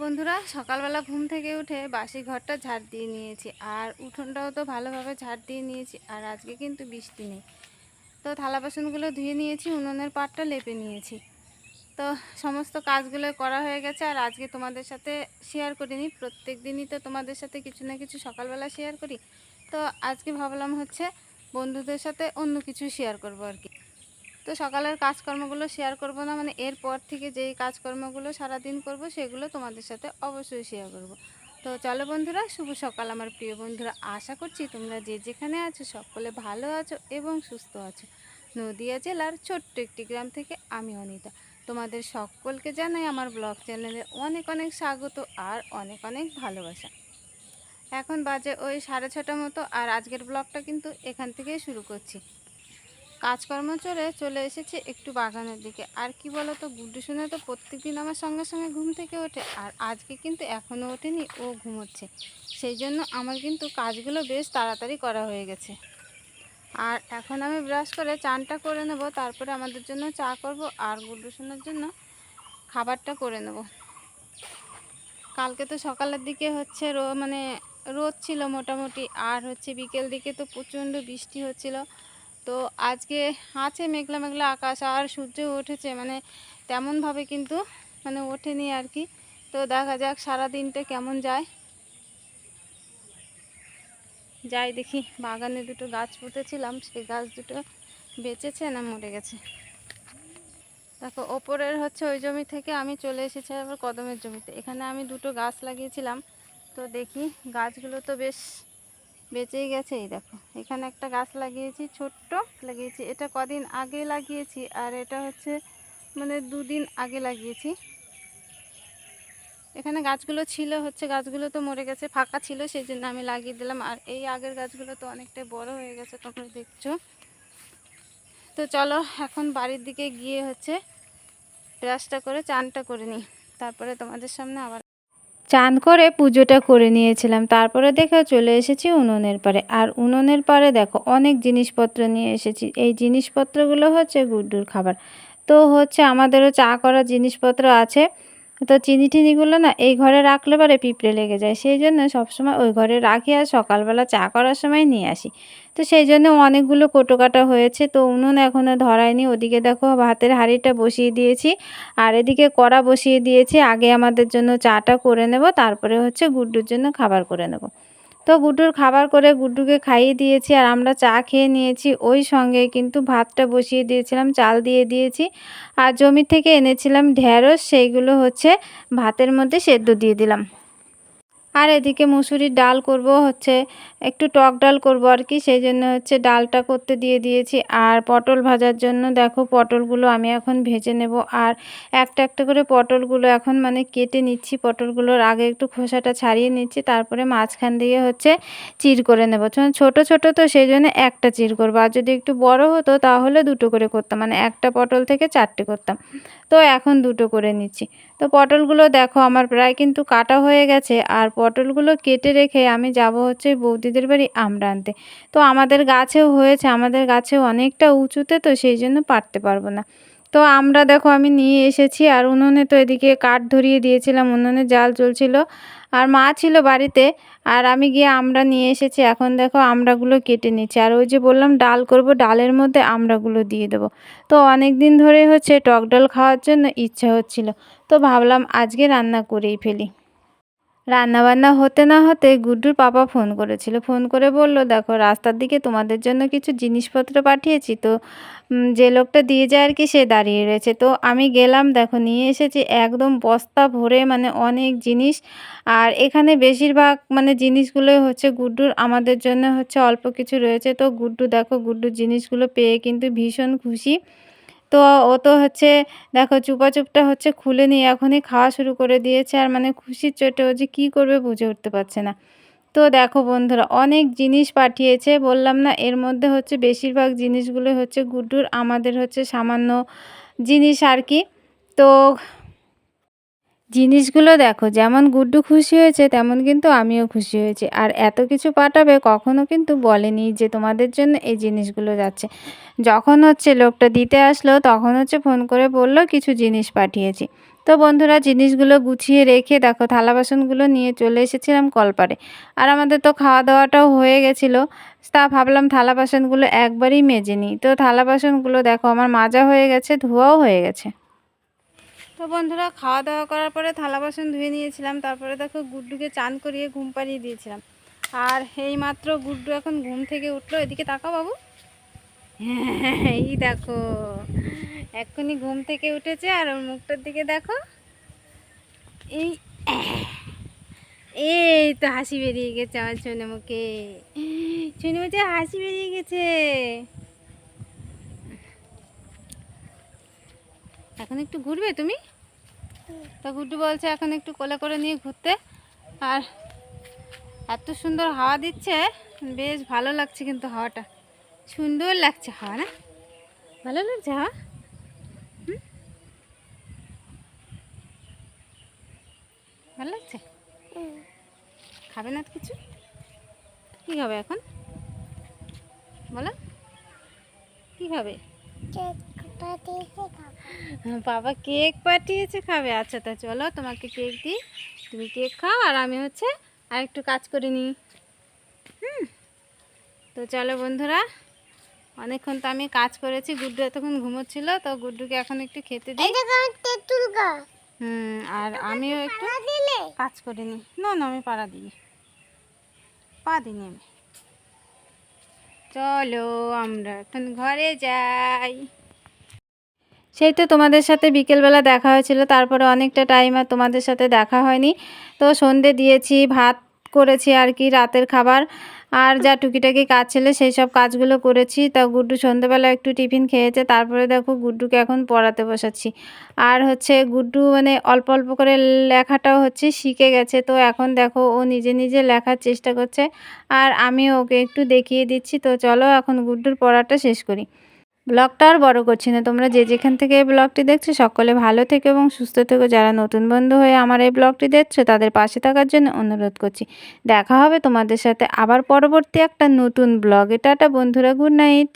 বন্ধুরা সকালবেলা ঘুম থেকে উঠে বাসি ঘরটা ঝাড় দিয়ে নিয়েছি আর উঠোনটাও তো ভালোভাবে ঝাড় দিয়ে নিয়েছি। আর আজকে কিন্তু বৃষ্টি নেই, তো থালা বাসনগুলো ধুয়ে নিয়েছি, উনুনের পাটটা লেপে নিয়েছি। তো সমস্ত কাজগুলো করা হয়ে গেছে। আর আজকে তোমাদের সাথে শেয়ার করিনি, প্রত্যেক দিনই তো তোমাদের সাথে কিছু না কিছু সকালবেলা শেয়ার করি। তো আজকে ভাবলাম হচ্ছে বন্ধুদের সাথে অন্য কিছু শেয়ার করব আর কি। তো সকালের কাজকর্মগুলো শেয়ার করব না, মানে এরপর থেকে যেই কাজকর্মগুলো সারাদিন করব সেগুলো তোমাদের সাথে অবশ্যই শেয়ার করব। তো চলো বন্ধুরা, শুভ সকাল আমার প্রিয় বন্ধুরা। আশা করছি তোমরা যে যেখানে আছো সকলে ভালো আছো এবং সুস্থ আছো। নদিয়া জেলার ছোট্ট একটি গ্রাম থেকে আমি অনিতা তোমাদের সকলকে জানাই আমার ব্লগ চ্যানেলে অনেক অনেক স্বাগত আর অনেক অনেক ভালোবাসা। এখন বাজে ওই 6:30 মতো, আর আজকের ব্লগটা কিন্তু এখান থেকেই শুরু করছি। কাজকর্ম চলে এসেছে একটু বাগানের দিকে। আর কি বলো তো, গুড্ডু শুনে তো প্রত্যেকদিন আমার সঙ্গে সঙ্গে ঘুম থেকে ওঠে, আর আজকে কিন্তু এখনও ওঠেনি, ও ঘুমোচ্ছে। সেই জন্য আমার কিন্তু কাজগুলো বেশ তাড়াতাড়ি করা হয়ে গেছে। আর এখন আমি ব্রাশ করে চানটা করে নেব, তারপরে আমাদের জন্য চা করব আর গুড্ডু শোনার জন্য খাবারটা করে নেব। কালকে তো সকালের দিকে হচ্ছে মানে রোদ ছিল মোটামুটি, আর হচ্ছে বিকেল দিকে তো প্রচণ্ড বৃষ্টি হচ্ছিল। তো আজকে আছে মেঘলা মেঘলা আকাশ, আর সূর্য উঠেছে, মানে তেমনভাবে কিন্তু মানে ওঠেনি আর কি। তো দেখা যাক সারা দিনটা কেমন যায়। যাই দেখি, বাগানে দুটো গাছ পুঁতেছিলাম, সেই গাছ দুটো বেঁচেছে না মরে গেছে। দেখো ওপরের হচ্ছে ওই জমি থেকে আমি চলে এসেছি আবার কদমের জমিতে। এখানে আমি দুটো গাছ লাগিয়েছিলাম, তো দেখি গাছগুলো তো বেশ বেঁচেই গেছে। এই দেখো, এখানে একটা গাছ লাগিয়েছি, ছোট্ট লাগিয়েছি, এটা কদিন আগে লাগিয়েছি, আর এটা হচ্ছে মানে 2 দিন আগে লাগিয়েছি। এখানে গাছগুলো ছিল হচ্ছে, গাছগুলো তো মরে গেছে, ফাঁকা ছিল, সেই জন্য আমি লাগিয়ে দিলাম। আর এই আগের গাছগুলো তো অনেকটাই বড় হয়ে গেছে, তোমরা দেখছো। তো চলো এখন বাড়ির দিকে গিয়ে হচ্ছে ব্রাশটা করে চানটা করে নিই, তারপরে তোমাদের সামনে আবার চান করে পুজোটা করে নিয়েছিলাম। তারপরে দেখো চলে এসেছি উনুনের পাড়ে। আর উনুনের পাড়ে দেখো অনেক জিনিসপত্র নিয়ে এসেছি। এই জিনিসপত্রগুলো হচ্ছে গুড্ডুর খাবার। তো হচ্ছে আমাদেরও চা করার জিনিসপত্র আছে, তো চিনি টিনিগুলো না এই ঘরে রাখলে পরে পিঁপড়ে লেগে যায়, সেই জন্য সবসময় ওই ঘরে রাখি, আর সকালবেলা চা করার সময় নিয়ে আসি। তো সেই জন্য অনেকগুলো কোটো কাটা হয়েছে। তো উনুন এখনও ধরায়নি। ওদিকে দেখো ভাতের হাঁড়িটা বসিয়ে দিয়েছি, আর এদিকে কড়া বসিয়ে দিয়েছি। আগে আমাদের জন্য চাটা করে নেব, তারপরে হচ্ছে গুড্ডুর জন্য খাবার করে নেব। তো গুড্ডুর খাবার করে গুড্ডুকে খাইয়ে দিয়েছি, আর আমরা চা খেয়ে নিয়েছি। ওই সঙ্গে কিন্তু ভাতটা বসিয়ে দিয়েছিলাম, চাল দিয়ে দিয়েছি, আর জমি থেকে এনেছিলাম ঢেঁড়স, সেইগুলো হচ্ছে ভাতের মধ্যে সেদ্ধ দিয়ে দিলাম। আর এদিকে মুসুরির ডাল করব, হচ্ছে একটু টক ডাল করব আর কি, সেই জন্য হচ্ছে ডালটা করতে দিয়ে দিয়েছি। আর পটল ভাজার জন্য দেখো পটলগুলো আমি এখন ভেজে নেব। আর একটা একটা করে পটলগুলো এখন মানে কেটে নিচ্ছি, পটলগুলোর আগে একটু খোসাটা ছাড়িয়ে নিচ্ছি, তারপরে মাঝখান দিয়ে হচ্ছে চির করে নেব। ছোট ছোট তো সেই জন্য একটা চির করবো, আর যদি একটু বড় হতো তাহলে দুটো করে করতাম, মানে একটা পটল থেকে 4টে করতাম। তো এখন দুটো করে নিচ্ছি। তো পটলগুলো দেখো আমার প্রায় কিন্তু কাটা হয়ে গেছে। আর পটলগুলো কেটে রেখে আমি যাব হচ্ছে বৌদিদের বাড়ি আমড়া আনতে। তো আমাদের গাছেও হয়েছে, আমাদের গাছেও অনেকটা উঁচুতে, তো সেই জন্য পারতে পারবো না। তো আমরা দেখো আমি নিয়ে এসেছি, আর উনুনে তো এদিকে কাঠ ধরিয়ে দিয়েছিলাম, উনুনে জাল জ্বলছিল, আর মা ছিল বাড়িতে, আর আমি গিয়ে আমড়া নিয়ে এসেছি। এখন দেখো আমড়াগুলো কেটে নিচ্ছি, আর ওই যে বললাম ডাল করব, ডালের মধ্যে আমড়াগুলো দিয়ে দেবো। তো অনেক দিন ধরে হচ্ছে টক ডাল খাওয়ার জন্য ইচ্ছা হচ্ছিল, তো ভাবলাম আজকে রান্না করেই ফেলি। রান্নাবান্না হতে না হতে গুড্ডুর পাপা ফোন করেছিল, ফোন করে বলল দেখো রাস্তার দিকে তোমাদের জন্য কিছু জিনিসপত্র পাঠিয়েছি। তো যে লোকটা দিয়ে যায় আর কি, সে দাঁড়িয়ে রয়েছে। তো আমি গেলাম, দেখো নিয়ে এসেছি একদম বস্তা ভরে, মানে অনেক জিনিস। আর এখানে বেশিরভাগ মানে জিনিসগুলোই হচ্ছে গুড্ডুর, আমাদের জন্য হচ্ছে অল্প কিছু রয়েছে। তো গুড্ডু দেখো গুড্ডুর জিনিসগুলো পেয়ে কিন্তু ভীষণ খুশি। তো ও তো হচ্ছে দেখো চুপাচুপটা হচ্ছে খুলে নিয়ে এখনই খাওয়া শুরু করে দিয়েছে, আর মানে খুশির চোটে ও যে কী করবে বুঝে উঠতে পারছে না। তো দেখো বন্ধুরা অনেক জিনিস পাঠিয়েছে, বললাম না এর মধ্যে হচ্ছে বেশিরভাগ জিনিসগুলো হচ্ছে গুড্ডুর, আমাদের হচ্ছে সামান্য জিনিস আর কি। তো জিনিসগুলো দেখো যেমন গুড্ডু খুশি হয়েছে, তেমন কিন্তু আমিও খুশি হয়েছি। আর এত কিছু পাঠাবে কখনো কিন্তু বলেনি যে তোমাদের জন্য এই জিনিসগুলো যাচ্ছে। যখন হচ্ছে লোকটা দিতে আসলো তখন হচ্ছে ফোন করে বলল কিছু জিনিস পাঠিয়েছি। তো তো বন্ধুরা জিনিসগুলো গুছিয়ে রেখে দেখো থালা বাসনগুলো নিয়ে চলে এসেছিলাম কলপারে। আর আমাদের তো খাওয়া দাওয়াটাও হয়ে গেছিলো, তা ভাবলাম থালা বাসনগুলো একবারই মেজে নিই। তো থালা বাসনগুলো দেখো আমার মাজা হয়ে গেছে, ধোয়াও হয়ে গেছে। তো বন্ধুরা খাওয়া দাওয়া করার পরে থালা বাসন ধুয়ে নিয়েছিলাম, তারপরে দেখো গুড্ডুকে চান করিয়ে ঘুম পাড়িয়ে দিয়েছিলাম। আর এই মাত্র গুড্ডু এখন ঘুম থেকে উঠলো, এদিকে তাকাও বাবু। এই দেখো এক্ষুনি ঘুম থেকে উঠেছে, আর ওর মুখটার দিকে দেখো, এই এই তো হাসি বেরিয়ে গেছে আমার ছোনে মুখে, ছোনে মুখে হাসি বেরিয়ে গেছে। এখন একটু ঘুরবে তুমি? তা গুড্ডু বলছে এখন একটু কোলে করে নিয়ে ঘুরতে। আর এত সুন্দর হাওয়া দিচ্ছে, বেশ ভালো লাগছে, কিন্তু হাওয়াটা সুন্দর লাগছে। হাওয়া না ভালো লাগছে হাওয়া? ভালো লাগছে? খাবে না কিছু? কি খাবে এখন বলো, কি খাবে? বাবা কেক পাঠিয়েছে, খাবে? আচ্ছা তা চলো তোমাকে কেক দিই, তুমি কেক খাও, আর আমি হচ্ছে আর একটু কাজ করে নিই। তো চলো বন্ধুরা, অনেকক্ষণ তো আমি কাজ করেছি, গুড্ডু এতক্ষণ ঘুমোচ্ছিল, তো গুড্ডুকে এখন একটু খেতে দিই। আর আমিও একটু কাজ করে নিই। না না আমি পাড়া দিই, পা দিইনি আমি। চলো আমরা এখন ঘরে যাই। সেই তো তোমাদের সাথে বিকেলবেলা দেখা হয়েছিল, তারপরে অনেকটা টাইম আর তোমাদের সাথে দেখা হয়নি। তো সন্ধে দিয়েছি, ভাত করেছি আর কি রাতের খাবার, আর যা টুকিটাকি কাজ ছিল সেই সব কাজগুলো করেছি। তা গুড্ডু সন্ধেবেলা একটু টিফিন খেয়েছে, তারপরে দেখো গুড্ডুকে এখন পড়াতে বসাচ্ছি। আর হচ্ছে গুড্ডু মানে অল্প অল্প করে লেখাটাও হচ্ছে শিখে গেছে, তো এখন দেখো ও নিজে নিজে লেখার চেষ্টা করছে, আর আমি ওকে একটু দেখিয়ে দিচ্ছি। তো চলো এখন গুড্ডুর পড়াটা শেষ করি। ব্লগটা আর বড় করছি না, তোমরা যে যেখান থেকে এই ব্লগটি দেখছো সকলে ভালো থেকো এবং সুস্থ থেকো। যারা নতুন বন্ধু হয়ে আমার এই ব্লগটি দেখছো তাদের পাশে থাকার জন্য অনুরোধ করছি। দেখা হবে তোমাদের সাথে আবার পরবর্তী একটা নতুন ব্লগে। টাটা বন্ধুরা, গুড নাইট।